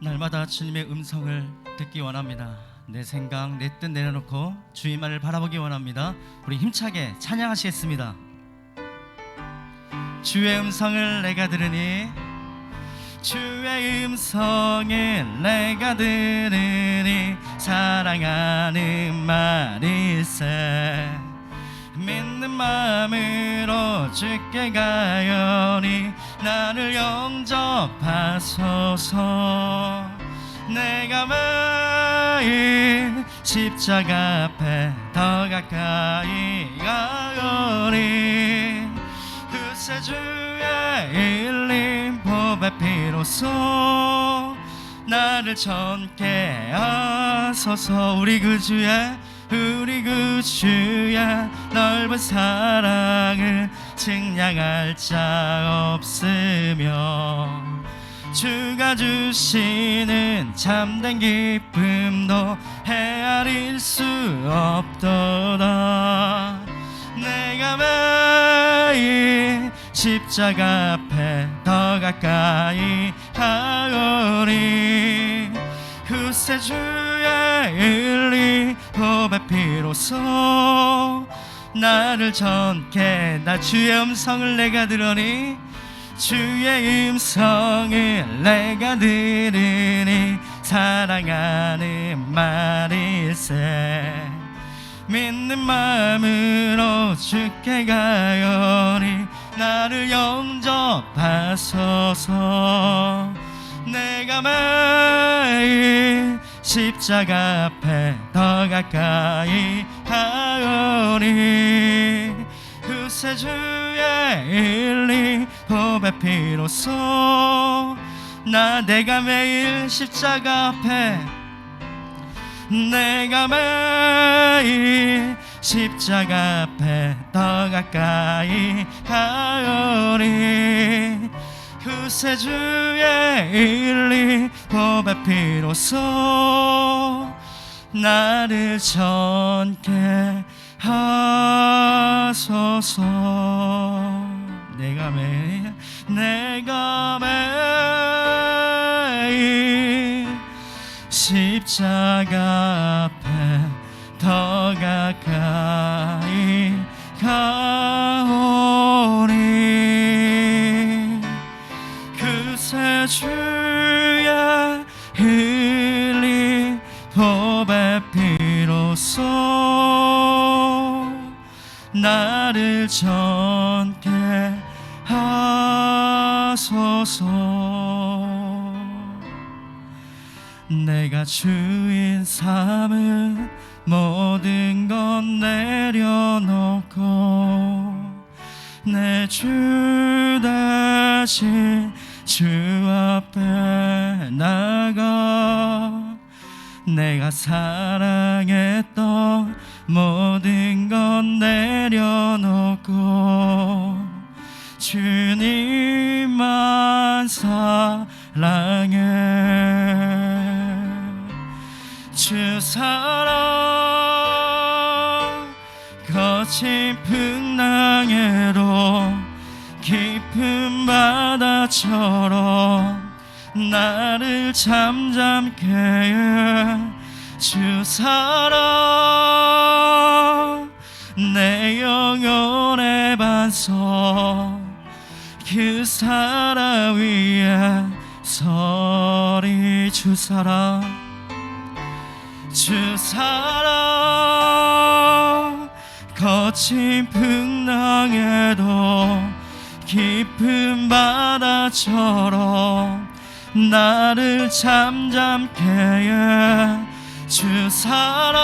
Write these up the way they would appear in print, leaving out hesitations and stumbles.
날마다 주님의 음성을 듣기 원합니다. 내 생각, 내 뜻 내려놓고 주님만을 바라보기 원합니다. 우리 힘차게 찬양하시겠습니다. 주의 음성을 내가 들으니, 주의 음성을 내가 들으니, 사랑하는 말일세. 믿는 마음으로 주께 가요니, 나를 영접하소서. 내가 매일 십자가 앞에 더 가까이 가오니, 구세주의 일림 보배 피로써 나를 전케 하소서. 우리 그 주의 넓은 사랑을 증량할 자 없으며, 주가 주시는 참된 기쁨도 헤아릴 수 없도다. 내가 매일 십자가 앞에 더 가까이 가오니, 구세주의 일리 보배 피로써 나를 전케. 나 주의 음성을 내가 들으니, 주의 음성을 내가 들으니, 사랑하는 말일세. 믿는 마음으로 주께 가요니, 나를 영접하소서. 내가 매일 십자가 앞에 더 가까이 가오니, 구세주의 일리 보배 피로써 내가 매일 십자가 앞에, 내가 매일 십자가 앞에 더 가까이 가오니, 구세주의 일리 보배 피로써 나를 전케 하소서. 내가 매일 십자가 앞에 더 가까이 가오니, 구세주의 흘린 보배 피로써 나를 전케 하소서. 내가 주인 삼은 모든 건 내려놓고, 내 주 대신 주 앞에 나가, 내가 사랑했던 모든 건 내려놓고, 주님만 사랑해. 주 사랑 거친 풍랑에도 깊은 바다처럼 나를 잠잠케 해. 주 사랑 내 영혼의 반석, 그 사랑 위에 서리. 주 사랑 거친 풍랑에도 깊은 바다처럼 나를 잠잠케 해. 주 사랑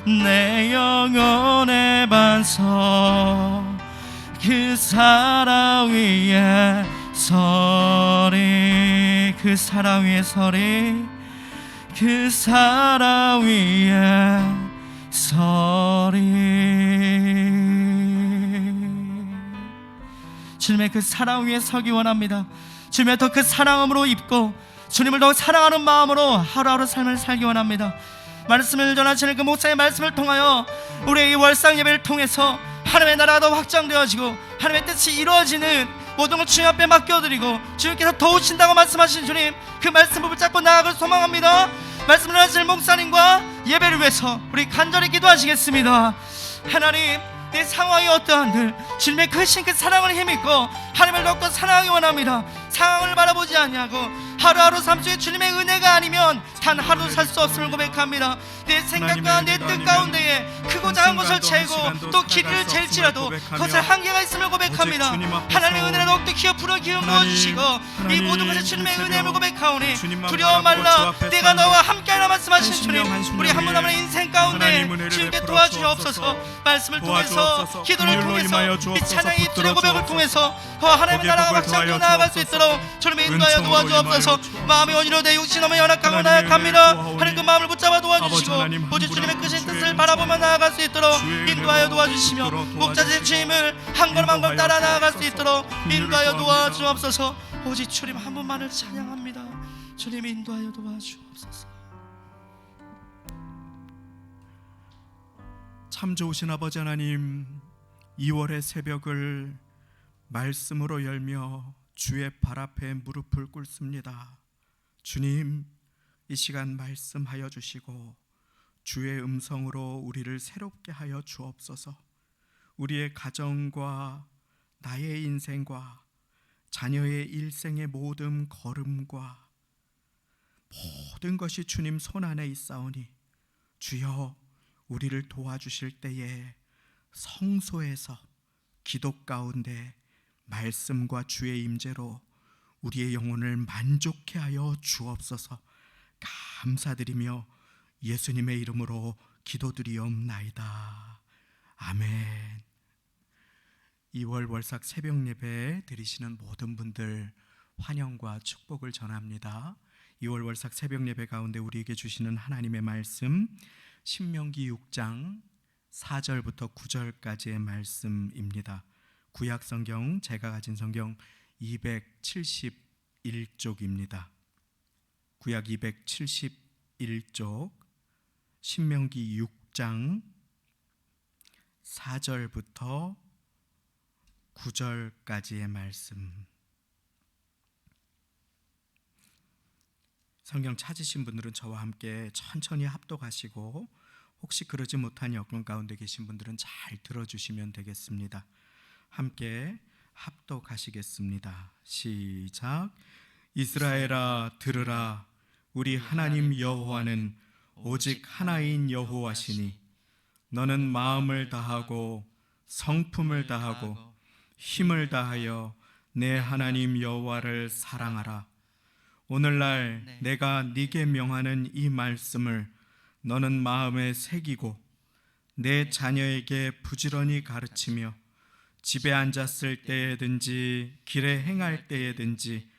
내 영혼의 반석, 그 사랑 위에 서리. 그 사랑 위에 서리. 그 사랑 위에 서리. 주님의 그 사랑 위에 서기 원합니다. 주님의 더 그 사랑함으로 입고 주님을 더 사랑하는 마음으로 하루하루 삶을 살기 원합니다. 말씀을 전하시는 그 목사의 말씀을 통하여 우리의 이 월상 예배를 통해서 하나님의 나라가 더 확장되어지고 하나님의 뜻이 이루어지는 모든 걸 주님 앞에 맡겨드리고 주님께서 도우신다고 말씀하신 주님, 그 말씀을 붙잡고 나아갈 소망합니다. 말씀을 하실 목사님과 예배를 위해서 우리 간절히 기도하시겠습니다. 하나님, 내 상황이 어떠한들 주님의 크신 그 사랑을 힘입고 하나님을 더욱더 사랑하기 원합니다. 상황을 바라보지 않냐고 하루하루 삶 속에 주님의 은혜가 아니면 단 하루도 살 수 없음을 고백합니다. 내 생각과 내 뜻 가운데에 크고 작은 것을 재고 또 길이를 잴지라도 그것에 한계가 있음을 고백합니다. 하나님의 은혜를 더욱더 기어 불어 기름 넣어주시고 이 모든 것에 주님의 은혜를 고백하오니 두려워 말라 내가 너와 함께하라 말씀하신 주님, 우리 한 분 한 분의 인생 가운데 주님께 도와주옵소서. 말씀을 통해서 기도를 통해서 이 찬양의 입술의 고백을 통해서 하나님의 나라가 확장되어 나아갈 수 있도록 주님의 인도하여 도와주옵소서. 마음이 온유로 내 육신 너무 연약하고 나약합니다. 하나님 그 마음을 붙잡아 도와주시고 오직 주님의 크신 뜻을 바라보며 나아갈 수 있도록 인도하여 도와주시며 목자의 주님을 한 걸음 한 걸음 따라 나아갈 수 있도록 인도하여 도와주옵소서. 오직 주님 한 분만을 찬양합니다. 주님 인도하여 도와주옵소서. 참 좋으신 아버지 하나님, 2월의 새벽을 말씀으로 열며 주의 발 앞에 무릎을 꿇습니다. 주님, 이 시간 말씀하여 주시고 주의 음성으로 우리를 새롭게 하여 주옵소서. 우리의 가정과 나의 인생과 자녀의 일생의 모든 걸음과 모든 것이 주님 손 안에 있사오니 주여, 우리를 도와주실 때에 성소에서 기도 가운데 말씀과 주의 임재로 우리의 영혼을 만족케 하여 주옵소서. 감사드리며 예수님의 이름으로 기도드리옵나이다. 아멘. 2월 월삭 새벽 예배 드리시는 모든 분들 환영과 축복을 전합니다. 2월 월삭 새벽 예배 가운데 우리에게 주시는 하나님의 말씀, 신명기 6장 4절부터 9절까지의 말씀입니다. 구약 성경, 제가 가진 성경 271쪽입니다. 구약 271쪽 신명기 6장 4절부터 9절까지의 말씀. 성경 찾으신 분들은 저와 함께 천천히 합독하시고 혹시 그러지 못한 여건 가운데 계신 분들은 잘 들어주시면 되겠습니다. 함께 합독하시겠습니다. 시작. 이스라엘아 들으라. 우리 하나님 여호와는 오직 하나인 여호와시니 너는 마음을 다하고 성품을 다하고 힘을 다하여 내 하나님 여호와를 사랑하라. 오늘날 내가 네게 명하는 이 말씀을 너는 마음에 새기고 내 자녀에게 부지런히 가르치며 집에 앉았을 때에든지 길에 행할 때에든지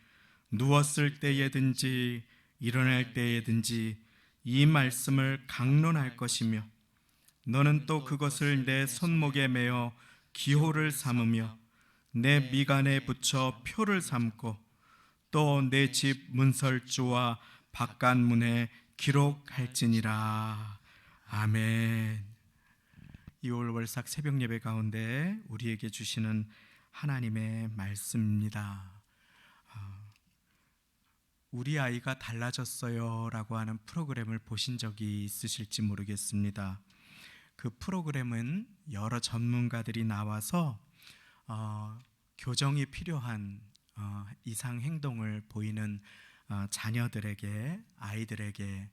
누웠을 때에든지 일어날 때에든지 이 말씀을 강론할 것이며 너는 또 그것을 내 손목에 매어 기호를 삼으며 내 미간에 붙여 표를 삼고 또 내 집 문설주와 바깥문에 기록할지니라. 아멘. 2월 월삭 새벽 예배 가운데 우리에게 주시는 하나님의 말씀입니다. 우리 아이가 달라졌어요 라고 하는 프로그램을 보신 적이 있으실지 모르겠습니다. 그 프로그램은 여러 전문가들이 나와서 교정이 필요한 이상 행동을 보이는 자녀들에게, 아이들에게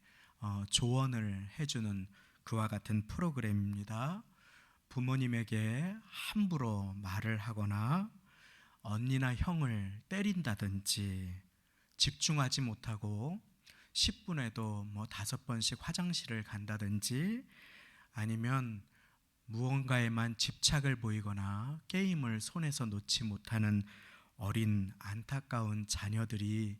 조언을 해주는 그와 같은 프로그램입니다. 부모님에게 함부로 말을 하거나 언니나 형을 때린다든지 집중하지 못하고 10분에도 5번씩 화장실을 간다든지 아니면 무언가에만 집착을 보이거나 게임을 손에서 놓지 못하는 어린 안타까운 자녀들이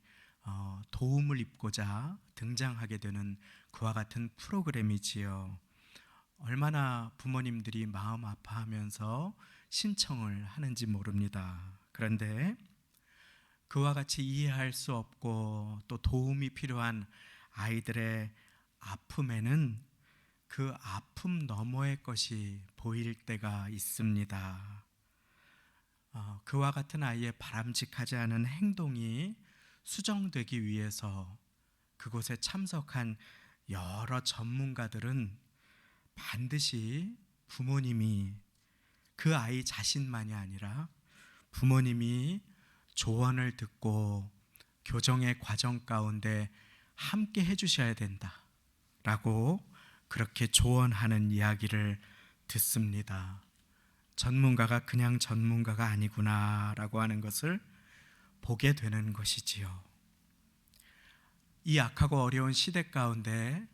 도움을 입고자 등장하게 되는 그와 같은 프로그램이지요. 얼마나 부모님들이 마음 아파하면서 신청을 하는지 모릅니다. 그런데 그와 같이 이해할 수 없고 또 도움이 필요한 아이들의 아픔에는 그 아픔 너머의 것이 보일 때가 있습니다. 그와 같은 아이의 바람직하지 않은 행동이 수정되기 위해서 그곳에 참석한 여러 전문가들은 반드시 부모님이 그 아이 자신만이 아니라 부모님이 조언을 듣고 교정의 과정 가운데 함께 해주셔야 된다라고 그렇게 조언하는 이야기를 듣습니다. 전문가가 그냥 전문가가 아니구나라고 하는 것을 보게 되는 것이지요. 이 악하고 어려운 시대 가운데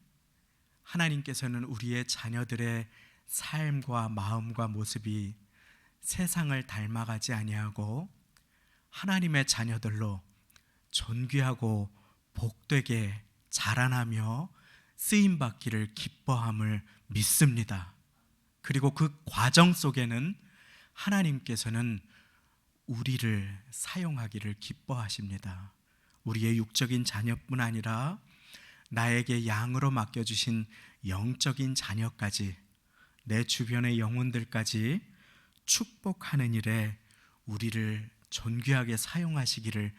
하나님께서는 우리의 자녀들의 삶과 마음과 모습이 세상을 닮아가지 아니하고 하나님의 자녀들로 존귀하고 복되게 자라나며 쓰임받기를 기뻐함을 믿습니다. 그리고 그 과정 속에는 하나님께서는 우리를 사용하기를 기뻐하십니다. 우리의 육적인 자녀뿐 아니라 나에게 양으로 맡겨주신 영적인 자녀까지, 내 주변의 영혼들까지 축복하는 일에 우리를 존귀하게 사용하시기를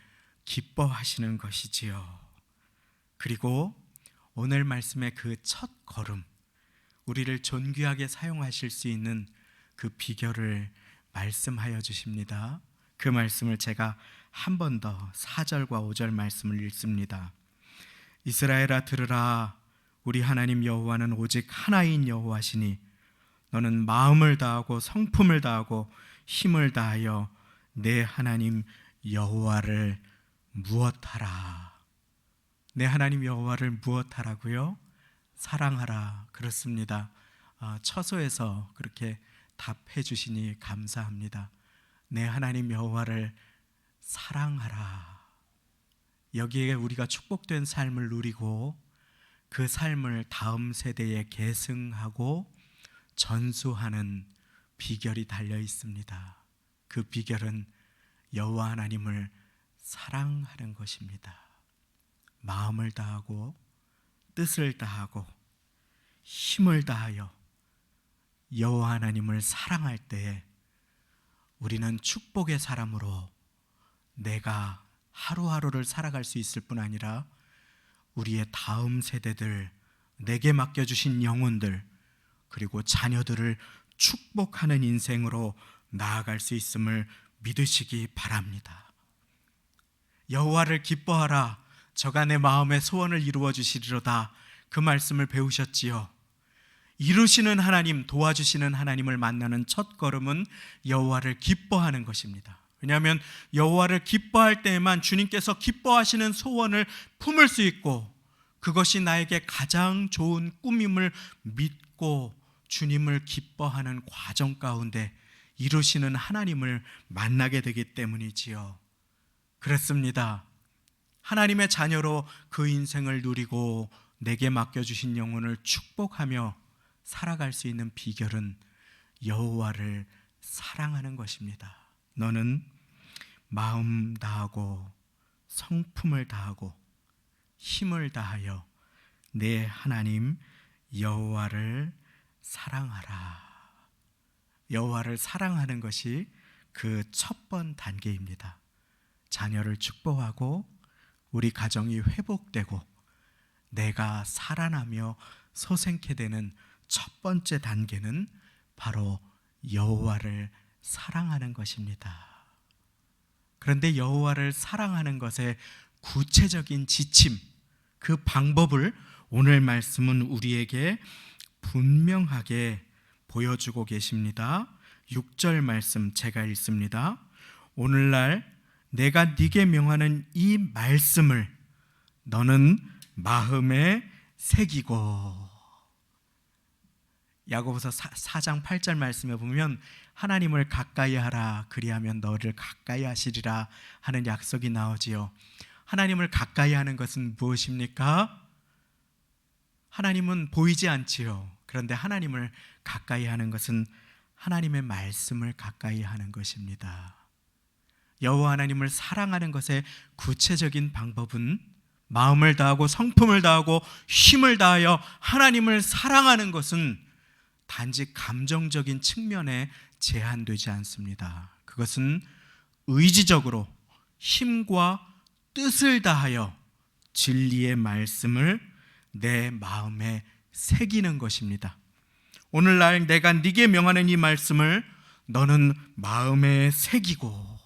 기뻐하시는 것이지요. 그리고 오늘 말씀의 그 첫 걸음, 우리를 존귀하게 사용하실 수 있는 그 비결을 말씀하여 주십니다. 그 말씀을 제가 한 번 더 4절과 5절 말씀을 읽습니다. 이스라엘아 들으라, 우리 하나님 여호와는 오직 하나인 여호와시니 너는 마음을 다하고 성품을 다하고 힘을 다하여 내 하나님 여호와를 무엇하라. 내 하나님 여호와를 무엇하라고요? 사랑하라. 그렇습니다. 처소에서 그렇게 답해 주시니 감사합니다. 내 하나님 여호와를 사랑하라. 여기에 우리가 축복된 삶을 누리고 그 삶을 다음 세대에 계승하고 전수하는 비결이 달려 있습니다. 그 비결은 여호와 하나님을 사랑하는 것입니다. 마음을 다하고 뜻을 다하고 힘을 다하여 여호와 하나님을 사랑할 때에 우리는 축복의 사람으로 내가 하루하루를 살아갈 수 있을 뿐 아니라 우리의 다음 세대들, 내게 맡겨주신 영혼들, 그리고 자녀들을 축복하는 인생으로 나아갈 수 있음을 믿으시기 바랍니다. 여호와를 기뻐하라, 저가 내 마음의 소원을 이루어 주시리로다. 그 말씀을 배우셨지요. 이루시는 하나님, 도와주시는 하나님을 만나는 첫 걸음은 여호와를 기뻐하는 것입니다. 왜냐하면 여호와를 기뻐할 때에만 주님께서 기뻐하시는 소원을 품을 수 있고 그것이 나에게 가장 좋은 꿈임을 믿고 주님을 기뻐하는 과정 가운데 이루시는 하나님을 만나게 되기 때문이지요. 그렇습니다. 하나님의 자녀로 그 인생을 누리고 내게 맡겨주신 영혼을 축복하며 살아갈 수 있는 비결은 여호와를 사랑하는 것입니다. 너는 마음 다하고 성품을 다하고 힘을 다하여 내 하나님 여호와를 사랑하라. 여호와를 사랑하는 것이 그 첫 번 단계입니다. 자녀를 축복하고 우리 가정이 회복되고 내가 살아나며 소생케 되는 첫 번째 단계는 바로 여호와를 사랑하는 것입니다. 그런데 여호와를 사랑하는 것의 구체적인 지침, 그 방법을 오늘 말씀은 우리에게 분명하게 보여주고 계십니다. 6절 말씀 제가 읽습니다. 오늘날 내가 네게 명하는 이 말씀을 너는 마음에 새기고. 야고보서 4장 8절 말씀에 보면 하나님을 가까이 하라, 그리하면 너를 가까이 하시리라 하는 약속이 나오지요. 하나님을 가까이 하는 것은 무엇입니까? 하나님은 보이지 않지요. 그런데 하나님을 가까이 하는 것은 하나님의 말씀을 가까이 하는 것입니다. 여호와 하나님을 사랑하는 것의 구체적인 방법은 마음을 다하고 성품을 다하고 힘을 다하여 하나님을 사랑하는 것은 단지 감정적인 측면에 제한되지 않습니다. 그것은 의지적으로 힘과 뜻을 다하여 진리의 말씀을 내 마음에 새기는 것입니다. 오늘날 내가 네게 명하는 이 말씀을 너는 마음에 새기고,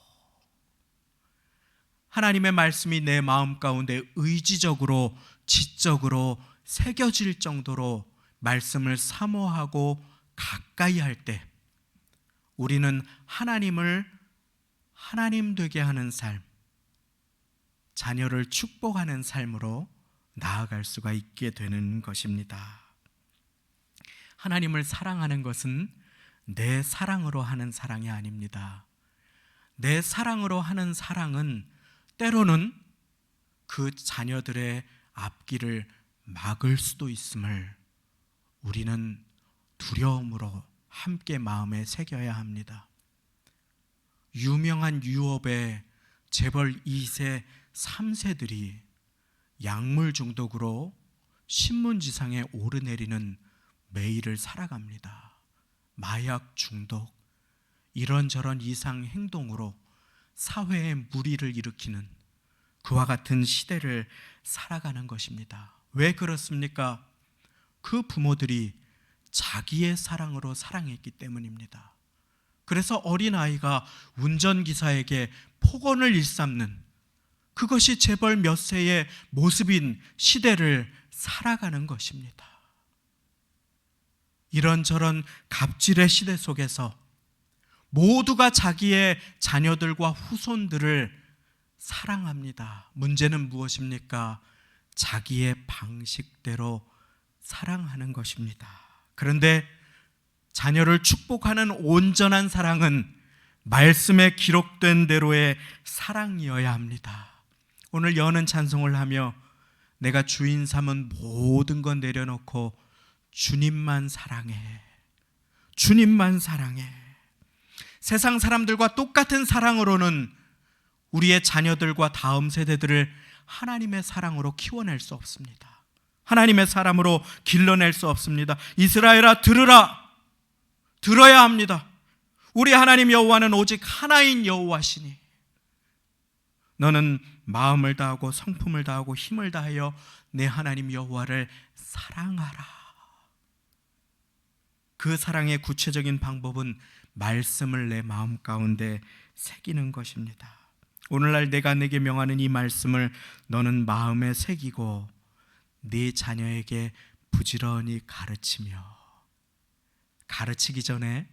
하나님의 말씀이 내 마음 가운데 의지적으로 지적으로 새겨질 정도로 말씀을 사모하고 가까이 할 때 우리는 하나님을 하나님 되게 하는 삶, 자녀를 축복하는 삶으로 나아갈 수가 있게 되는 것입니다. 하나님을 사랑하는 것은 내 사랑으로 하는 사랑이 아닙니다. 내 사랑으로 하는 사랑은 때로는 그 자녀들의 앞길을 막을 수도 있음을 우리는 두려움으로 함께 마음에 새겨야 합니다. 유명한 유업의 재벌 2세, 3세들이 약물 중독으로 신문지상에 오르내리는 매일을 살아갑니다. 마약 중독, 이런저런 이상 행동으로 사회에 무리를 일으키는 그와 같은 시대를 살아가는 것입니다. 왜 그렇습니까? 그 부모들이 자기의 사랑으로 사랑했기 때문입니다. 그래서 어린아이가 운전기사에게 폭언을 일삼는, 그것이 재벌 몇 세의 모습인 시대를 살아가는 것입니다. 이런저런 갑질의 시대 속에서 모두가 자기의 자녀들과 후손들을 사랑합니다. 문제는 무엇입니까? 자기의 방식대로 사랑하는 것입니다. 그런데 자녀를 축복하는 온전한 사랑은 말씀에 기록된 대로의 사랑이어야 합니다. 오늘 여는 찬송을 하며 내가 주인 삼은 모든 건 내려놓고 주님만 사랑해, 주님만 사랑해. 세상 사람들과 똑같은 사랑으로는 우리의 자녀들과 다음 세대들을 하나님의 사랑으로 키워낼 수 없습니다. 하나님의 사랑으로 길러낼 수 없습니다. 이스라엘아 들으라, 들어야 합니다. 우리 하나님 여호와는 오직 하나인 여호와시니 너는 마음을 다하고 성품을 다하고 힘을 다하여 내 하나님 여호와를 사랑하라. 그 사랑의 구체적인 방법은 말씀을 내 마음 가운데 새기는 것입니다. 오늘날 내가 내게 명하는 이 말씀을 너는 마음에 새기고 네 자녀에게 부지런히 가르치며, 가르치기 전에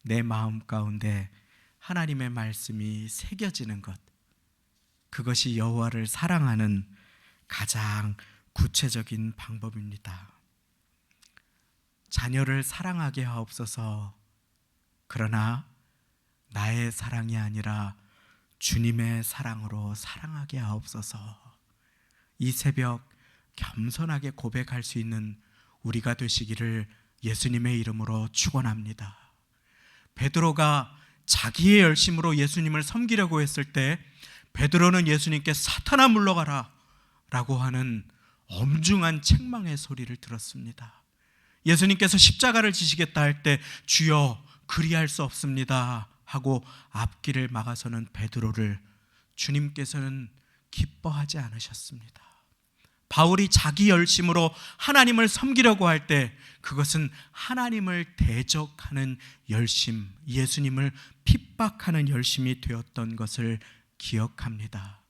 내 마음 가운데 하나님의 말씀이 새겨지는 것, 그것이 여호와를 사랑하는 가장 구체적인 방법입니다. 자녀를 사랑하게 하옵소서. 그러나 나의 사랑이 아니라 주님의 사랑으로 사랑하게 하옵소서. 이 새벽 겸손하게 고백할 수 있는 우리가 되시기를 예수님의 이름으로 축원합니다. 베드로가 자기의 열심으로 예수님을 섬기려고 했을 때 베드로는 예수님께 사탄아 물러가라 라고 하는 엄중한 책망의 소리를 들었습니다. 예수님께서 십자가를 지시겠다 할 때 주여 그리할 수 없습니다 하고 앞길을 막아서는 베드로를 주님께서는 기뻐하지 않으셨습니다. 바울이 자기 열심으로 하나님을 섬기려고 할 때 그것은 하나님을 대적하는 열심, 예수님을 핍박하는 열심이 되었던 것을 기억합니다.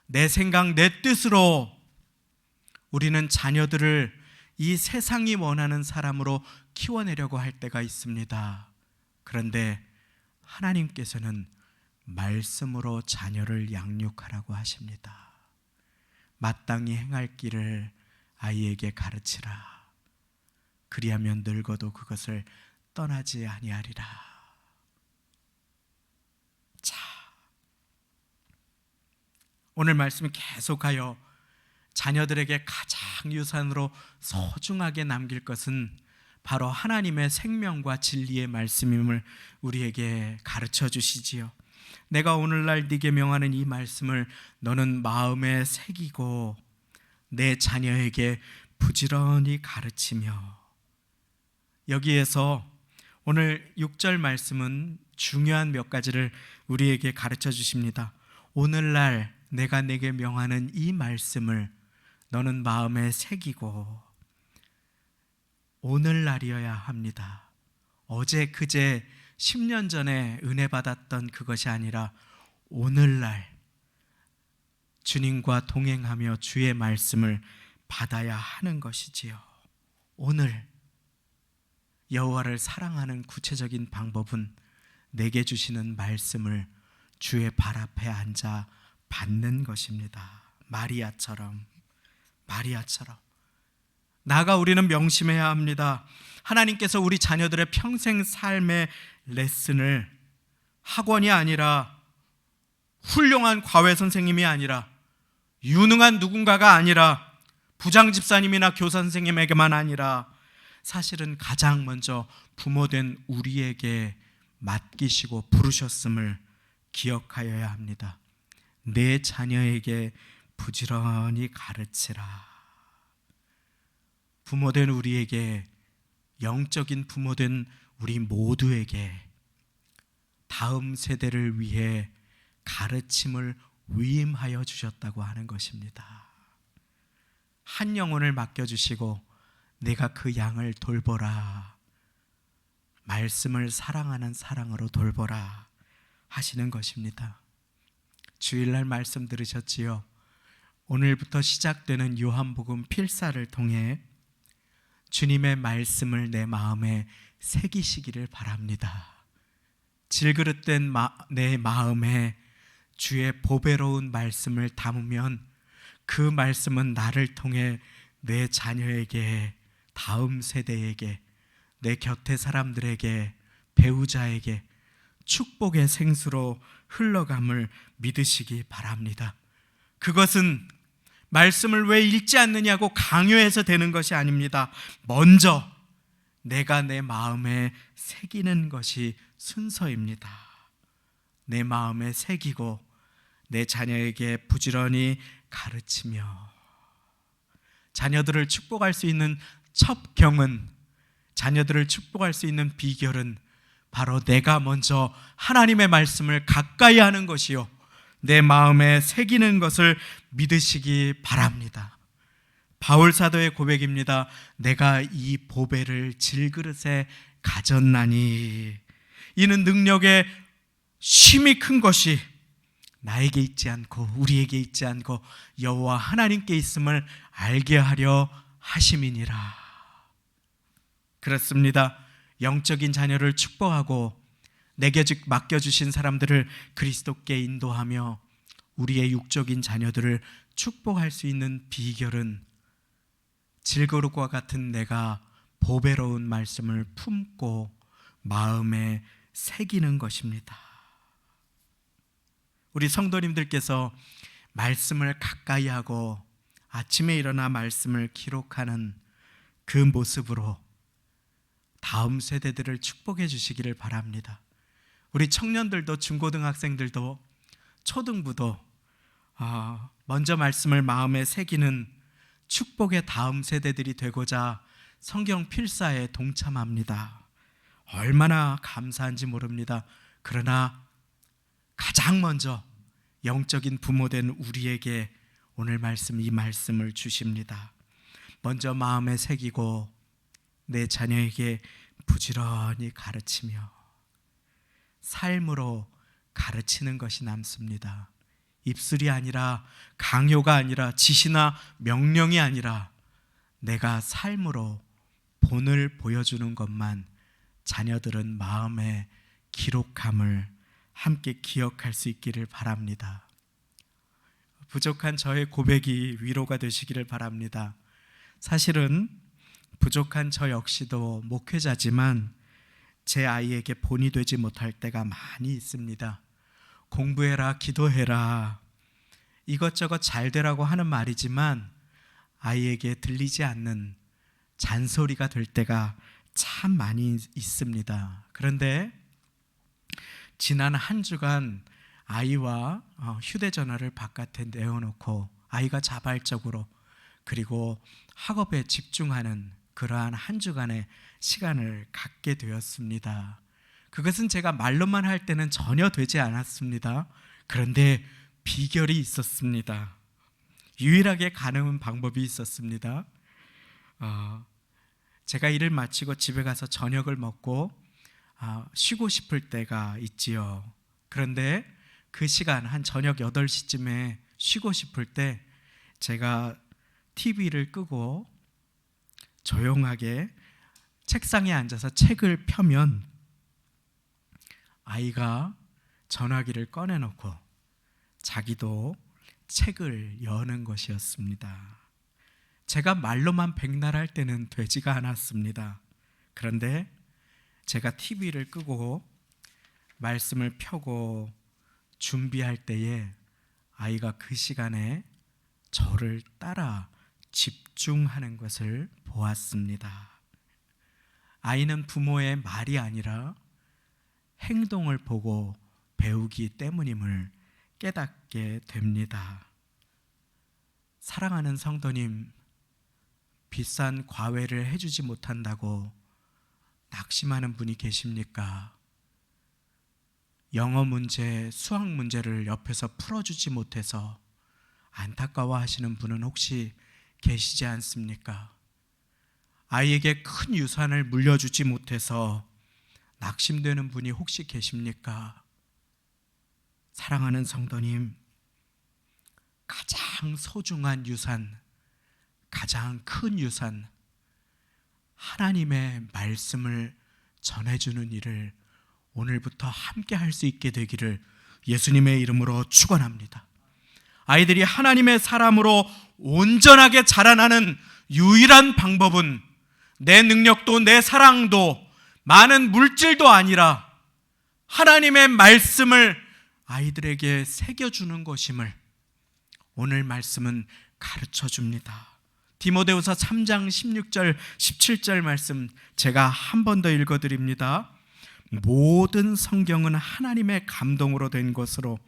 내 생각, 내 뜻으로 우리는 자녀들을 이 세상이 원하는 사람으로 키워내려고 할 때가 있습니다. 그런데 하나님께서는 말씀으로 자녀를 양육하라고 하십니다. 마땅히 행할 길을 아이에게 가르치라. 그리하면 늙어도 그것을 떠나지 아니하리라. 자, 오늘 말씀이 계속하여 자녀들에게 가장 유산으로 소중하게 남길 것은 바로 하나님의 생명과 진리의 말씀임을 우리에게 가르쳐 주시지요. 내가 오늘날 네게 명하는 이 말씀을 너는 마음에 새기고 내 자녀에게 부지런히 가르치며. 여기에서 오늘 6절 말씀은 중요한 몇 가지를 우리에게 가르쳐 주십니다. 오늘날 내가 내게 명하는 이 말씀을 너는 마음에 새기고, 오늘날이어야 합니다. 어제 그제 10년 전에 은혜 받았던 그것이 아니라 오늘날 주님과 동행하며 주의 말씀을 받아야 하는 것이지요. 오늘 여호와를 사랑하는 구체적인 방법은 내게 주시는 말씀을 주의 발 앞에 앉아 받는 것입니다. 마리아처럼 나아가 우리는 명심해야 합니다. 하나님께서 우리 자녀들의 평생 삶의 레슨을 학원이 아니라, 훌륭한 과외 선생님이 아니라, 유능한 누군가가 아니라, 부장 집사님이나 교사 선생님에게만 아니라 사실은 가장 먼저 부모된 우리에게 맡기시고 부르셨음을 기억하여야 합니다. 내 자녀에게 부지런히 가르치라. 부모된 우리에게, 영적인 부모된 우리 모두에게 다음 세대를 위해 가르침을 위임하여 주셨다고 하는 것입니다. 한 영혼을 맡겨주시고 내가 그 양을 돌보라, 말씀을 사랑하는 사랑으로 돌보라 하시는 것입니다. 주일날 말씀 들으셨지요? 오늘부터 시작되는 요한복음 필사를 통해 주님의 말씀을 내 마음에 새기시기를 바랍니다. 질그릇된 내 마음에 주의 보배로운 말씀을 담으면 그 말씀은 나를 통해 내 자녀에게, 다음 세대에게, 내 곁의 사람들에게, 배우자에게 축복의 생수로 흘러감을 믿으시기 바랍니다. 그것은 말씀을 왜 읽지 않느냐고 강요해서 되는 것이 아닙니다. 먼저 내가 내 마음에 새기는 것이 순서입니다. 내 마음에 새기고 내 자녀에게 부지런히 가르치며, 자녀들을 축복할 수 있는 첩경은, 자녀들을 축복할 수 있는 비결은 바로 내가 먼저 하나님의 말씀을 가까이 하는 것이요, 내 마음에 새기는 것을 믿으시기 바랍니다. 바울 사도의 고백입니다. 내가 이 보배를 질그릇에 가졌나니, 이는 능력의 쉼이 큰 것이 나에게 있지 않고 우리에게 있지 않고 여호와 하나님께 있음을 알게 하려 하심이니라. 그렇습니다. 영적인 자녀를 축복하고 내게 맡겨주신 사람들을 그리스도께 인도하며 우리의 육적인 자녀들을 축복할 수 있는 비결은 질그릇과 같은 내가 보배로운 말씀을 품고 마음에 새기는 것입니다. 우리 성도님들께서 말씀을 가까이 하고 아침에 일어나 말씀을 기록하는 그 모습으로 다음 세대들을 축복해 주시기를 바랍니다. 우리 청년들도, 중고등학생들도, 초등부도 먼저 말씀을 마음에 새기는 축복의 다음 세대들이 되고자 성경 필사에 동참합니다. 얼마나 감사한지 모릅니다. 그러나 가장 먼저 영적인 부모된 우리에게 오늘 이 말씀을 주십니다. 먼저 마음에 새기고 내 자녀에게 부지런히 가르치며 삶으로 가르치는 것이 남습니다. 입술이 아니라, 강요가 아니라, 지시나 명령이 아니라 내가 삶으로 본을 보여주는 것만 자녀들은 마음에 기록함을 함께 기억할 수 있기를 바랍니다. 부족한 저의 고백이 위로가 되시기를 바랍니다. 사실은 부족한 저 역시도 목회자지만 제 아이에게 본이 되지 못할 때가 많이 있습니다. 공부해라, 기도해라, 이것저것 잘 되라고 하는 말이지만 아이에게 들리지 않는 잔소리가 될 때가 참 많이 있습니다. 그런데 지난 한 주간 아이와 휴대전화를 바깥에 내어놓고 아이가 자발적으로 그리고 학업에 집중하는 그러한 한 주간의 시간을 갖게 되었습니다. 그것은 제가 말로만 할 때는 전혀 되지 않았습니다. 그런데 비결이 있었습니다. 유일하게 가능한 방법이 있었습니다. 제가 일을 마치고 집에 가서 저녁을 먹고 쉬고 싶을 때가 있지요. 그런데 그 시간 한 저녁 8시쯤에 쉬고 싶을 때 제가 TV를 끄고 조용하게 책상에 앉아서 책을 펴면 아이가 전화기를 꺼내놓고 자기도 책을 여는 것이었습니다. 제가 말로만 백날할 때는 되지가 않았습니다. 그런데 제가 TV를 끄고 말씀을 펴고 준비할 때에 아이가 그 시간에 저를 따라 집중하는 것을 보았습니다. 아이는 부모의 말이 아니라 행동을 보고 배우기 때문임을 깨닫게 됩니다. 사랑하는 성도님, 비싼 과외를 해주지 못한다고 낙심하는 분이 계십니까? 영어 문제, 수학 문제를 옆에서 풀어주지 못해서 안타까워하시는 분은 혹시 계시지 않습니까? 아이에게 큰 유산을 물려주지 못해서 낙심되는 분이 혹시 계십니까? 사랑하는 성도님, 가장 소중한 유산, 가장 큰 유산, 하나님의 말씀을 전해주는 일을 오늘부터 함께 할 수 있게 되기를 예수님의 이름으로 축원합니다. 아이들이 하나님의 사람으로 온전하게 자라나는 유일한 방법은 내 능력도 내 사랑도 많은 물질도 아니라 하나님의 말씀을 아이들에게 새겨주는 것임을 오늘 말씀은 가르쳐 줍니다. 디모데후서 3장 16절 17절 말씀 제가 한 번 더 읽어드립니다. 모든 성경은 하나님의 감동으로 된 것으로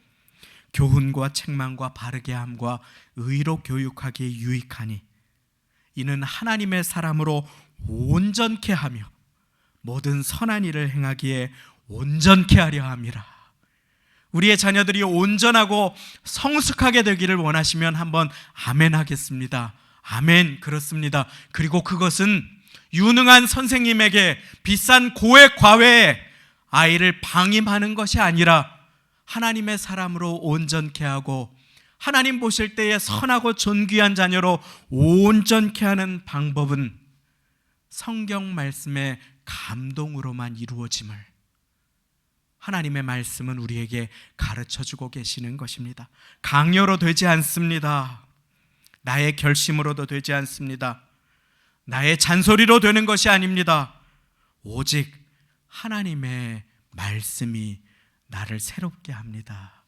교훈과 책망과 바르게 함과 의로 교육하기에 유익하니 이는 하나님의 사람으로 온전케 하며 모든 선한 일을 행하기에 온전케 하려 함이라. 우리의 자녀들이 온전하고 성숙하게 되기를 원하시면 한번 아멘 하겠습니다. 아멘. 그렇습니다. 그리고 그것은 유능한 선생님에게 비싼 고액 과외에 아이를 방임하는 것이 아니라 하나님의 사람으로 온전케 하고 하나님 보실 때에 선하고 존귀한 자녀로 온전케 하는 방법은 성경 말씀의 감동으로만 이루어짐을 하나님의 말씀은 우리에게 가르쳐주고 계시는 것입니다. 강요로 되지 않습니다. 나의 결심으로도 되지 않습니다. 나의 잔소리로 되는 것이 아닙니다. 오직 하나님의 말씀이 나를 새롭게 합니다.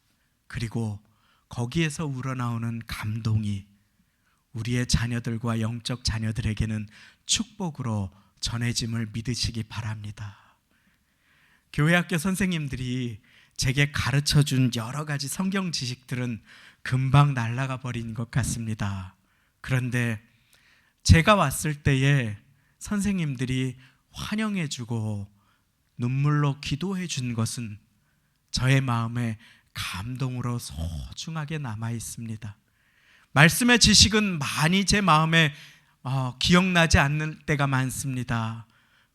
그리고 거기에서 우러나오는 감동이 우리의 자녀들과 영적 자녀들에게는 축복으로 전해짐을 믿으시기 바랍니다. 교회학교 선생님들이 제게 가르쳐준 여러 가지 성경 지식들은 금방 날아가 버린 것 같습니다. 그런데 제가 왔을 때에 선생님들이 환영해주고 눈물로 기도해 준 것은 저의 마음에 감동으로 소중하게 남아 있습니다. 말씀의 지식은 많이 제 마음에 기억나지 않는 때가 많습니다.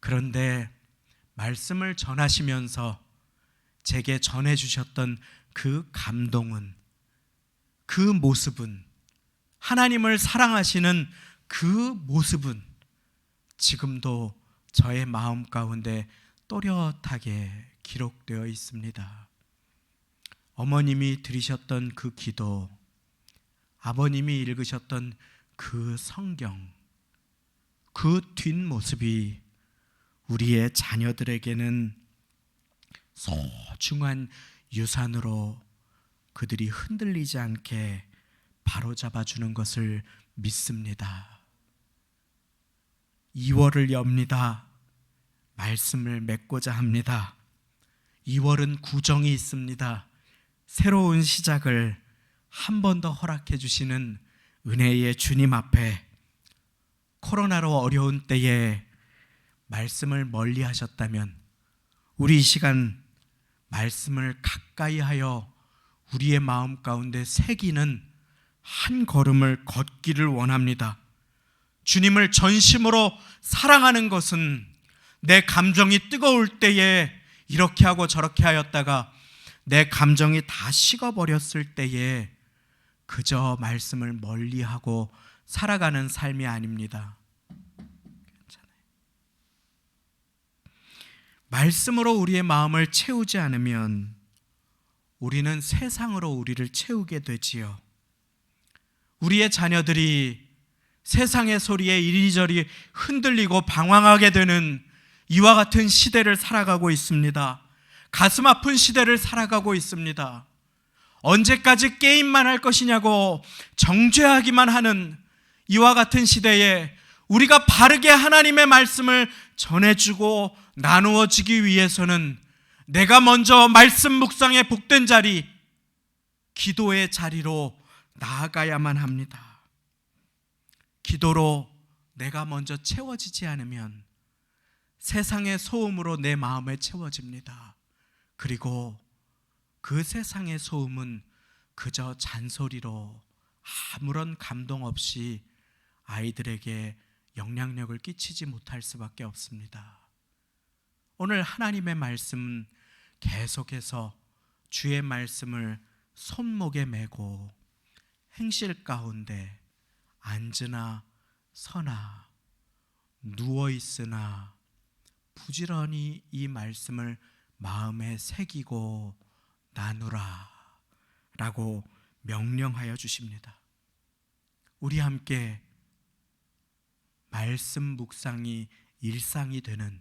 그런데 말씀을 전하시면서 제게 전해주셨던 그 감동은, 그 모습은, 하나님을 사랑하시는 그 모습은 지금도 저의 마음 가운데 또렷하게 기록되어 있습니다. 어머님이 들으셨던 그 기도, 아버님이 읽으셨던 그 성경, 그 뒷모습이 우리의 자녀들에게는 소중한 유산으로 그들이 흔들리지 않게 바로잡아주는 것을 믿습니다. 2월을 엽니다. 말씀을 맺고자 합니다. 2월은 구정이 있습니다. 새로운 시작을 한 번 더 허락해 주시는 은혜의 주님 앞에 코로나로 어려운 때에 말씀을 멀리 하셨다면 우리 이 시간 말씀을 가까이 하여 우리의 마음 가운데 새기는 한 걸음을 걷기를 원합니다. 주님을 전심으로 사랑하는 것은 내 감정이 뜨거울 때에 이렇게 하고 저렇게 하였다가 내 감정이 다 식어버렸을 때에 그저 말씀을 멀리하고 살아가는 삶이 아닙니다. 괜찮아요. 말씀으로 우리의 마음을 채우지 않으면 우리는 세상으로 우리를 채우게 되지요. 우리의 자녀들이 세상의 소리에 이리저리 흔들리고 방황하게 되는 이와 같은 시대를 살아가고 있습니다. 가슴 아픈 시대를 살아가고 있습니다. 언제까지 게임만 할 것이냐고 정죄하기만 하는 이와 같은 시대에 우리가 바르게 하나님의 말씀을 전해주고 나누어지기 위해서는 내가 먼저 말씀 묵상의 복된 자리, 기도의 자리로 나아가야만 합니다. 기도로 내가 먼저 채워지지 않으면 세상의 소음으로 내 마음에 채워집니다. 그리고 그 세상의 소음은 그저 잔소리로 아무런 감동 없이 아이들에게 영향력을 끼치지 못할 수밖에 없습니다. 오늘 하나님의 말씀은 계속해서 주의 말씀을 손목에 메고 행실 가운데 앉으나 서나 누워있으나 부지런히 이 말씀을 마음에 새기고 나누라 라고 명령하여 주십니다. 우리 함께 말씀 묵상이 일상이 되는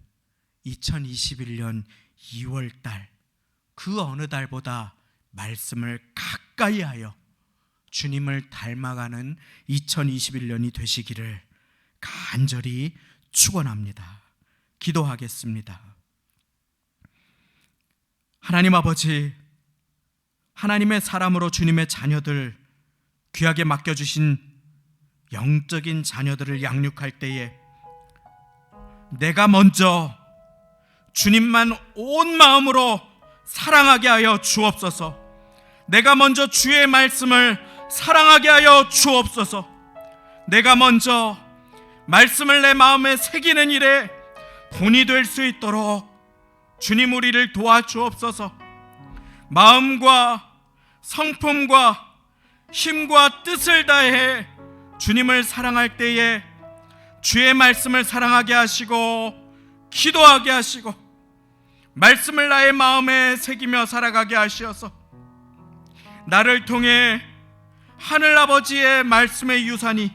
2021년 2월달, 그 어느 달보다 말씀을 가까이 하여 주님을 닮아가는 2021년이 되시기를 간절히 축원합니다. 기도하겠습니다. 하나님 아버지, 하나님의 사람으로 주님의 자녀들, 귀하게 맡겨주신 영적인 자녀들을 양육할 때에 내가 먼저 주님만 온 마음으로 사랑하게 하여 주옵소서. 내가 먼저 주의 말씀을 사랑하게 하여 주옵소서. 내가 먼저 말씀을 내 마음에 새기는 일에 본이 될 수 있도록 주님 우리를 도와주옵소서. 마음과 성품과 힘과 뜻을 다해 주님을 사랑할 때에 주의 말씀을 사랑하게 하시고 기도하게 하시고 말씀을 나의 마음에 새기며 살아가게 하시어서 나를 통해 하늘아버지의 말씀의 유산이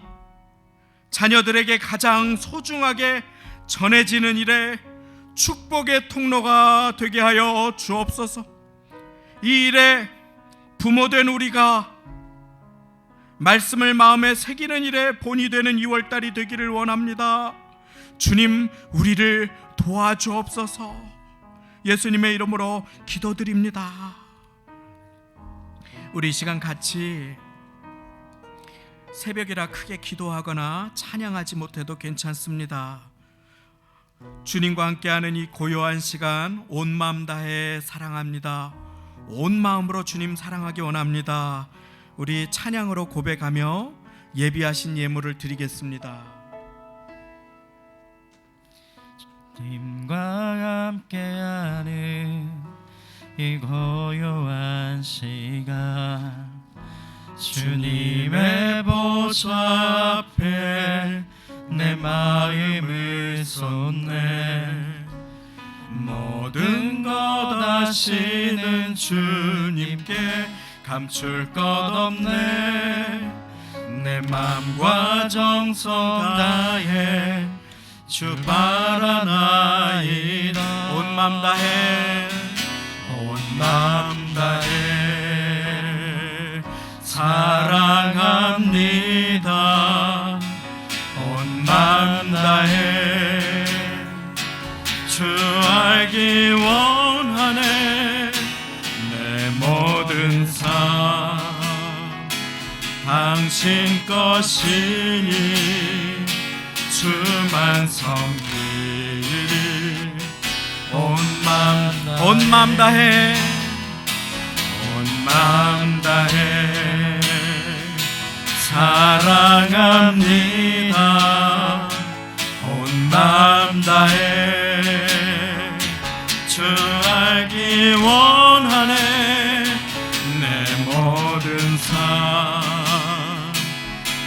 자녀들에게 가장 소중하게 전해지는 일에 축복의 통로가 되게 하여 주옵소서. 이 일에 부모된 우리가 말씀을 마음에 새기는 일에 본이 되는 2월달이 되기를 원합니다. 주님 우리를 도와주옵소서. 예수님의 이름으로 기도드립니다. 우리 이 시간 같이 새벽이라 크게 기도하거나 찬양하지 못해도 괜찮습니다. 주님과 함께하는 이 고요한 시간 온 마음 다해 사랑합니다. 온 마음으로 주님 사랑하기 원합니다. 우리 찬양으로 고백하며 예비하신 예물을 드리겠습니다. 주님과 함께하는 이 고요한 시간 주님의 보좌 앞에 내 마음을 쏟네. 모든 것 아시는 주님께 감출 것 없네. 내 마음과 정성 다해 주 바라나이다. 온 마음 다해 온 마음 다해 사랑합니다. 온 마음 다해 주 알기 원하네. 내 모든 삶 당신 것이니 주만 섬기리. 온 온 마음 다해 사랑합니다. 온 마음 다해 주 알기 원하네. 내 모든 삶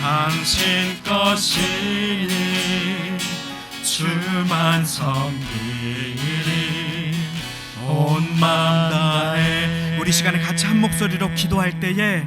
당신 것이니 주만 섬기리. 온 마음 다해. 우리 시간에 같이 한 목소리로 기도할 때에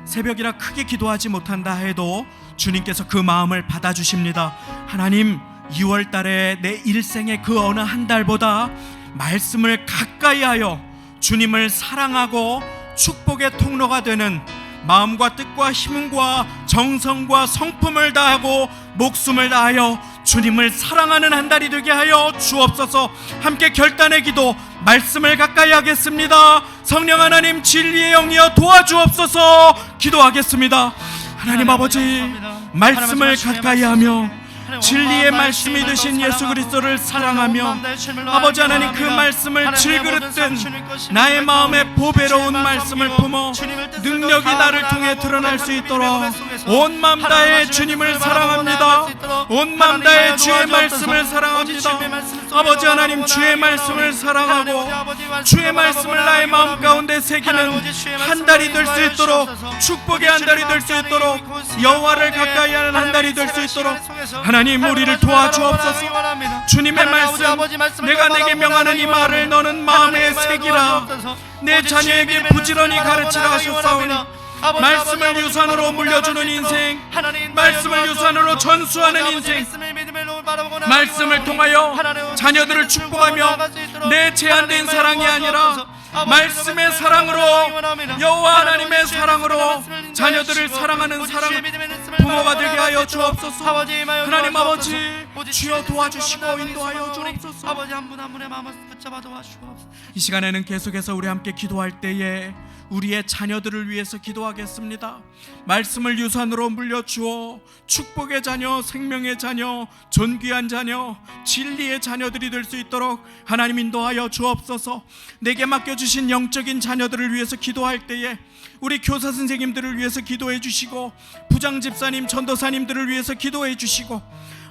새벽이라 크게 기도하지 못한다 해도 주님께서 그 마음을 받아주십니다. 하나님, 2월달에 내 일생의 그 어느 한 달보다 말씀을 가까이 하여 주님을 사랑하고 축복의 통로가 되는 마음과 뜻과 힘과 정성과 성품을 다하고 목숨을 다하여 주님을 사랑하는 한 달이 되게 하여 주옵소서. 함께 결단의 기도, 말씀을 가까이 하겠습니다. 성령 하나님, 진리의 영이여 도와주옵소서. 기도하겠습니다. 하나님 아버지, 말씀을 가까이 하며 진리의 말씀이 되신 예수 그리스도를 사랑하며 아버지 하나님, 그 말씀을 질그릇된 나의 마음에 보배로운 말씀을 품어 능력이 나를 통해 드러날 수 있도록 온 마음 다해 주님을 사랑합니다. 온 마음 다해 주의 말씀을 사랑합니다. 아버지 하나님, 주의 말씀을 사랑하고 주의 말씀을 나의 마음 가운데 새기는 한 달이 될 수 있도록, 축복의 한 달이 될 수 있도록, 여호와를 가까이 하는 한 달이 될 수 있도록 하나님 우리를 도와주옵소서. 주님의 말씀, 내가 내게 명하는 이 말을 너는 마음에 새기라. 내 자녀에게 부지런히 가르치라 하셨사오니 말씀을 유산으로 물려주는 인생, 말씀을 유산으로 전수하는 인생, 말씀을 통하여 자녀들을 축복하며 내 제한된 사랑이 아니라 말씀의 사랑으로, 여호와 하나님의 사랑으로 자녀들을 사랑하는 사랑 부모가 되게 하여 주옵소서. 하나님 아버지, 주여 도와주시고 인도하여 주옵소서. 아버지, 한 분 한 분의 마음을 붙잡아 도와주옵소서. 이 시간에는 계속해서 우리 함께 기도할 때에 우리의 자녀들을 위해서 기도하겠습니다. 말씀을 유산으로 물려주어 축복의 자녀, 생명의 자녀, 존귀한 자녀, 진리의 자녀들이 될 수 있도록 하나님 인도하여 주옵소서. 내게 맡겨주신 영적인 자녀들을 위해서 기도할 때에 우리 교사 선생님들을 위해서 기도해 주시고, 부장 집사님, 전도사님들을 위해서 기도해 주시고,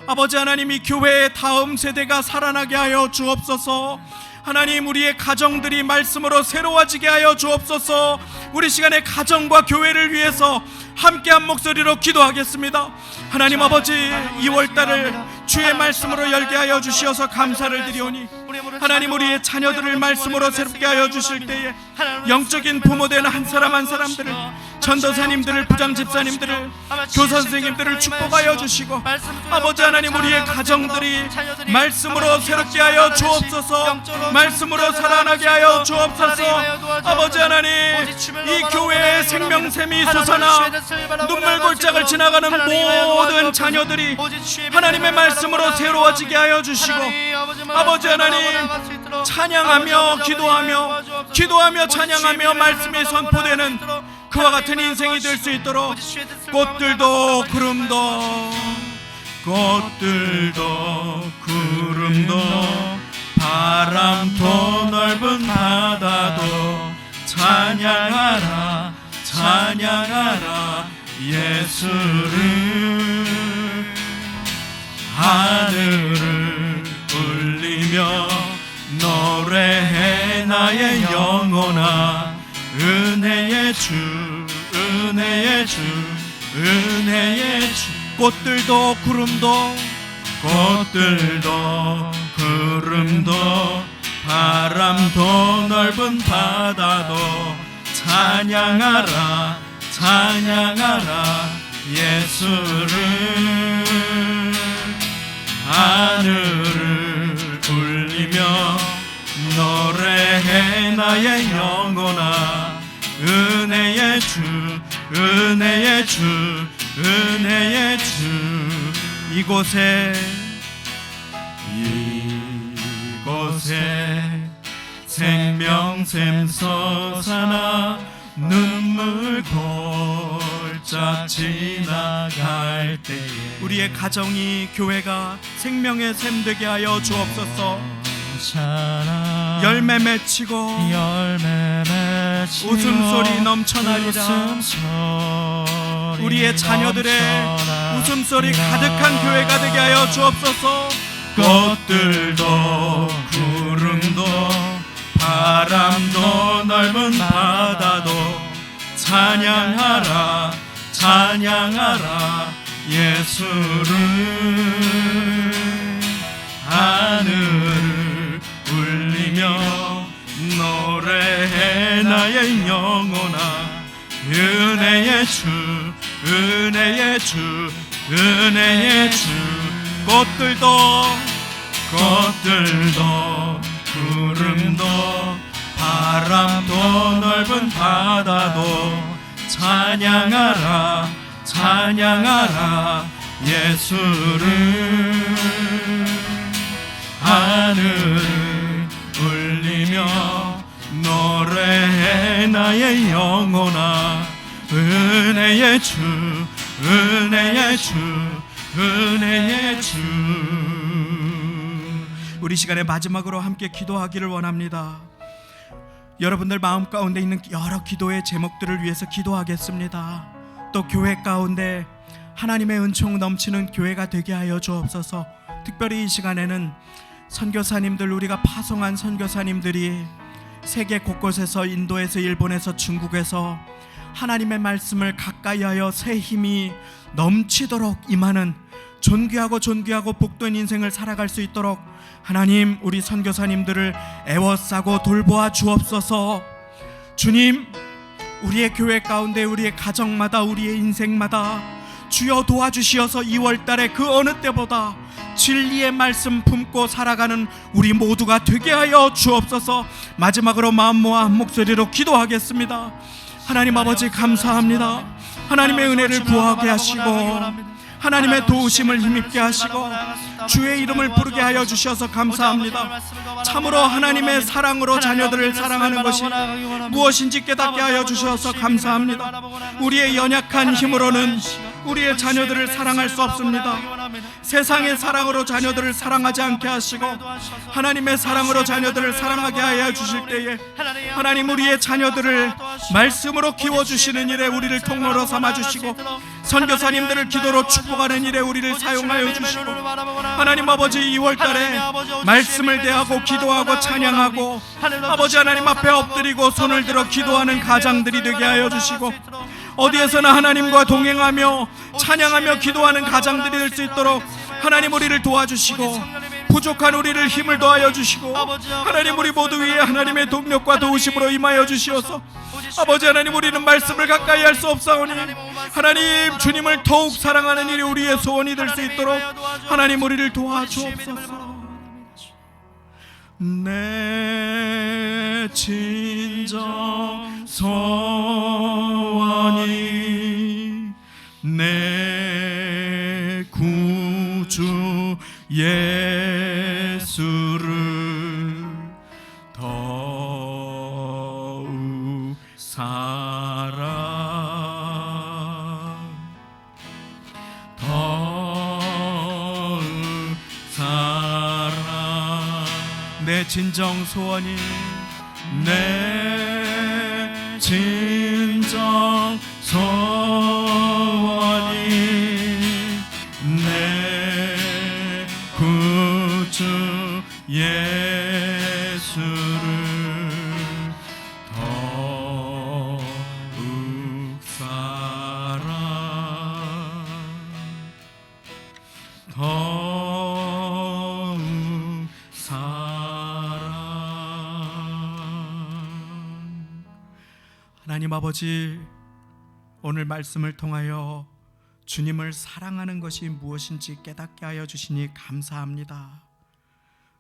아버지 하나님, 이 교회의 다음 세대가 살아나게 하여 주옵소서. 하나님, 우리의 가정들이 말씀으로 새로워지게 하여 주옵소서. 우리 시간에 가정과 교회를 위해서 함께 한 목소리로 기도하겠습니다. 하나님 아버지, 2월달을 주의 말씀으로 열게 하여 주시어서 감사를 드리오니 하나님, 우리의 자녀들을 말씀으로 새롭게 하여 주실 때에 영적인 부모된 한 사람 한 사람들을, 전도사님들을, 부장 집사님들을, 교사 선생님들을 축복하여 주시고, 아버지 하나님, 우리의 가정들이 말씀으로 새롭게 하여 주옵소서. 말씀으로 살아나게 하여 주옵소서. 아버지 하나님, 이 교회의 생명샘이 솟아나 눈물 골짜기를 지나가는 모든 자녀들이 하나님의 말씀으로 새로워지게 하여 주시고, 아버지 하나님, 찬양하며 기도하며 찬양하며 말씀이 선포되는 그와 같은 인생이 될 수 있도록 꽃들도 구름도 바람도 넓은 바다도 찬양하라 예수를. 하늘을 울리며 노래해 나의 영혼아, 은혜의 주. 꽃들도 구름도 바람도 넓은 바다도 찬양하라 예수를. 하늘을 울리며 노래해 나의 영혼아, 은혜의 주. 이곳에 생명샘 솟아나 눈물 골짝 지나갈 때에 우리의 가정이, 교회가 생명의 샘 되게 하여 주옵소서. 열매 맺히고 웃음소리 넘쳐나리라. 우리의 자녀들의 웃음소리 가득한 교회가 되게 하여 주옵소서. 꽃들도 구름도 바람도 넓은 바다도 찬양하라 찬양하라 예수를. 하늘을 울리며 노래해 나의 영혼아. 은혜의 주 은혜의 주 은혜의 주. 꽃들도 구름도 바람도 넓은 바다도 찬양하라 찬양하라 예수를. 하늘을 울리며 노래해 나의 영혼아. 은혜의 주 은혜의 주 은혜의 주. 우리 시간의 마지막으로 함께 기도하기를 원합니다. 여러분들 마음 가운데 있는 여러 기도의 제목들을 위해서 기도하겠습니다. 또 교회 가운데 하나님의 은총 넘치는 교회가 되게 하여 주옵소서. 특별히 이 시간에는 선교사님들, 우리가 파송한 선교사님들이 세계 곳곳에서, 인도에서, 일본에서, 중국에서 하나님의 말씀을 가까이 하여 새 힘이 넘치도록 임하는 존귀하고 복된 인생을 살아갈 수 있도록 하나님, 우리 선교사님들을 애워싸고 돌보아 주옵소서. 주님, 우리의 교회 가운데, 우리의 가정마다, 우리의 인생마다 주여 도와주시어서 2월달에 그 어느 때보다 진리의 말씀 품고 살아가는 우리 모두가 되게 하여 주옵소서. 마지막으로 마음 모아 한 목소리로 기도하겠습니다. 하나님 아버지, 감사합니다. 하나님의 은혜를 구하게 하시고 하나님의 도우심을 힘입게 하시고 주의 이름을 부르게 하여 주셔서 감사합니다. 참으로 하나님의 사랑으로 자녀들을 사랑하는 것이 무엇인지 깨닫게 하여 주셔서 감사합니다. 우리의 연약한 힘으로는 우리의 자녀들을 사랑할 수 없습니다. 세상의 사랑으로 자녀들을 사랑하지 않게 하시고 하나님의 사랑으로 자녀들을 사랑하게 하여 주실 때에 하나님, 우리의 자녀들을 말씀으로 키워주시는 일에 우리를 통로로 삼아주시고 선교사님들을 기도로 축복하는 일에 우리를 사용하여 주시고 하나님 아버지, 2월달에 말씀을 대하고 기도하고 찬양하고 아버지 하나님 앞에 엎드리고 손을 들어 기도하는 가장들이 되게 하여 주시고 어디에서나 하나님과 동행하며 찬양하며 기도하는 가장들이 될 수 있도록 하나님 우리를 도와주시고 부족한 우리를 힘을 더하여 주시고 하나님, 우리 모두 위에 하나님의 동력과 도우심으로 임하여 주시어서 아버지 하나님, 우리는 말씀을 가까이 할 수 없사오니 하나님, 주님을 더욱 사랑하는 일이 우리의 소원이 될 수 있도록 하나님 우리를 도와주옵소서. 내 진정 소원이 내 구주 예수를 더욱 내 진정 소원이 내 진정 소원이 내 구주 예수를 더욱 하나님 아버지, 오늘 말씀을 통하여 주님을 사랑하는 것이 무엇인지 깨닫게 하여 주시니 감사합니다.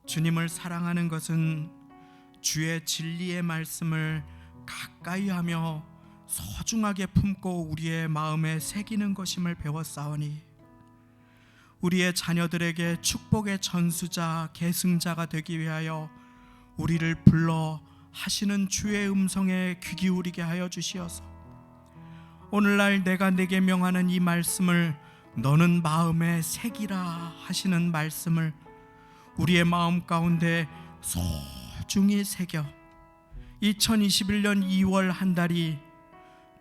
주님을 사랑하는 것은 주의 진리의 말씀을 가까이 하며 소중하게 품고 우리의 마음에 새기는 것임을 배웠사오니 우리의 자녀들에게 축복의 전수자, 계승자가 되기 위하여 우리를 불러 하시는 주의 음성에 귀 기울이게 하여 주시어서 오늘날 내가 내게 명하는 이 말씀을 너는 마음에 새기라 하시는 말씀을 우리의 마음 가운데 소중히 새겨 2021년 2월 한 달이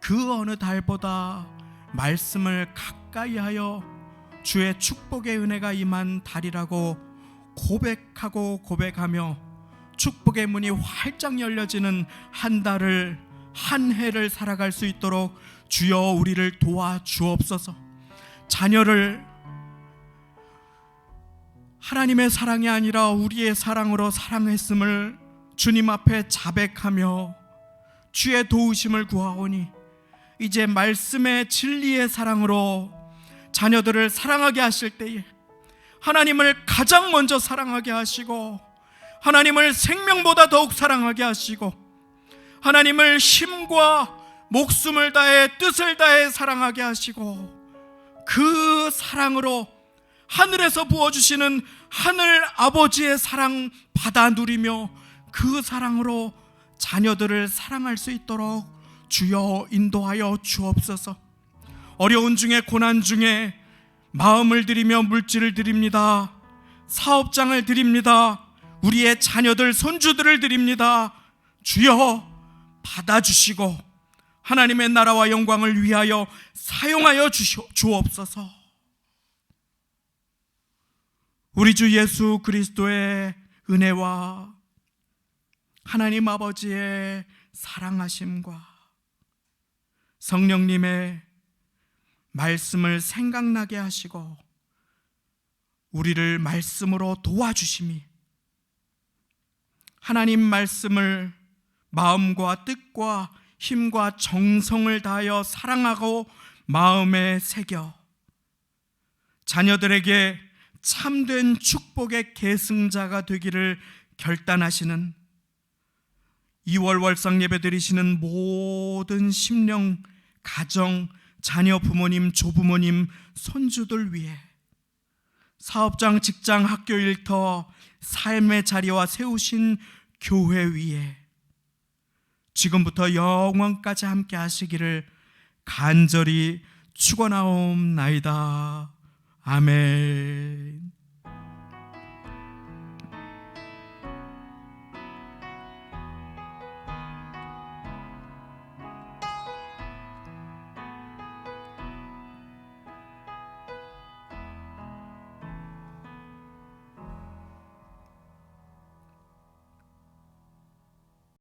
그 어느 달보다 말씀을 가까이 하여 주의 축복의 은혜가 임한 달이라고 고백하고 고백하며 축복의 문이 활짝 열려지는 한 달을, 한 해를 살아갈 수 있도록 주여 우리를 도와주옵소서. 자녀를 하나님의 사랑이 아니라 우리의 사랑으로 사랑했음을 주님 앞에 자백하며 주의 도우심을 구하오니 이제 말씀의 진리의 사랑으로 자녀들을 사랑하게 하실 때에 하나님을 가장 먼저 사랑하게 하시고 하나님을 생명보다 더욱 사랑하게 하시고 하나님을 힘과 목숨을 다해 뜻을 다해 사랑하게 하시고 그 사랑으로 하늘에서 부어주시는 하늘 아버지의 사랑 받아 누리며 그 사랑으로 자녀들을 사랑할 수 있도록 주여 인도하여 주옵소서. 어려운 중에 고난 중에 마음을 드리며 물질을 드립니다. 사업장을 드립니다. 우리의 자녀들 손주들을 드립니다. 주여 받아주시고 하나님의 나라와 영광을 위하여 사용하여 주옵소서. 우리 주 예수 그리스도의 은혜와 하나님 아버지의 사랑하심과 성령님의 말씀을 생각나게 하시고 우리를 말씀으로 도와주심이 하나님 말씀을 마음과 뜻과 힘과 정성을 다하여 사랑하고 마음에 새겨 자녀들에게 참된 축복의 계승자가 되기를 결단하시는 2월 월상 예배 드리시는 모든 심령, 가정, 자녀, 부모님, 조부모님, 손주들 위해 사업장, 직장, 학교 일터, 삶의 자리와 세우신 교회 위에 지금부터 영원까지 함께 하시기를 간절히 축원하옵나이다. 아멘.